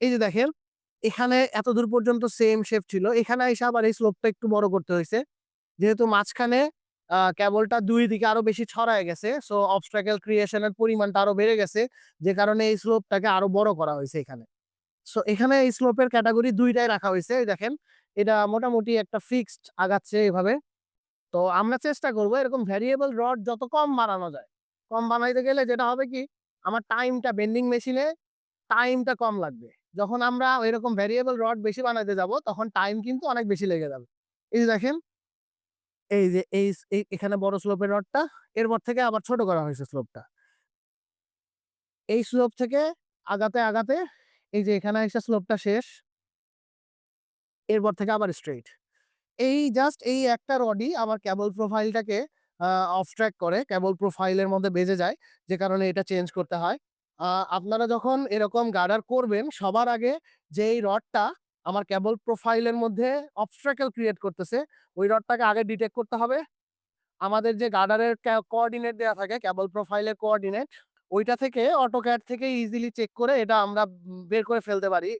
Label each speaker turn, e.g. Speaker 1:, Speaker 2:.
Speaker 1: এই যে দেখেন, এখানে এতদূর পর্যন্ত সেম শেপ ছিল। এখানে এসে আবার এই স্লোপটা একটু বড় করতে হইছে। যেহেতু মাঝখানে কেবলটা ২ দিকে আরো বেশি ছড়ায় গেছে। সো obstacle creation এর পরিমাণটা আরো বেড়ে গেছে। যে কারণে এই স্লোপটাকে আরো বড় করা হইছে এখানে। সো এখানে এই স্লোপের ক্যাটেগরি ২ টাই রাখা হইছে। এই দেখেন, এটা মোটামুটি একটা ফিক্সড আগাচ্ছে এভাবে। তো আমরা চেষ্টা করব এরকম ভেরিয়েবল রড যত কম বানানো যায়। কম বানাইতে গেলে যেটা হবে কি, আমার টাইমটা বেন্ডিং মেশিনে টাইমটা কম লাগবে। যখন আমরা এরকম ভেরিয়েবল রড বেশি বানাইতে যাব, তখন টাইম কিন্তু অনেক বেশি লেগে যাবে। এই যে দেখেন, এই যে এখানে বড় স্লোপের রডটা, এরপর থেকে আবার ছোট করা হয়েছে স্লোপটা। এই স্লোপ থেকে আগাতে এই যে এখানে এসে স্লোপটা শেষ। এরপর থেকে আবার স্ট্রেইট। এই জাস্ট এই একটা রডই আমার কেবল প্রোফাইলটাকে আ অফ ট্রাক করে। কেবল প্রোফাইলের মধ্যে বেজে যায়। যে কারণে এটা চেঞ্জ করতে হয়। আ আপনারা যখন এরকম গার্ডার করবেন, সবার আগে যেই রডটা আমার কেবল প্রোফাইলের মধ্যে obstacle ক্রিয়েট করতেছে, ওই রডটাকে আগে ডিটেক্ট করতে হবে। আমাদের যে গার্ডারের কোঅর্ডিনেট দেয়া থাকে, কেবল প্রোফাইলের কোঅর্ডিনেট, ওইটা থেকে AutoCAD থেকে ইজিলি চেক করে এটা আমরা বের করে ফেলতে পারি।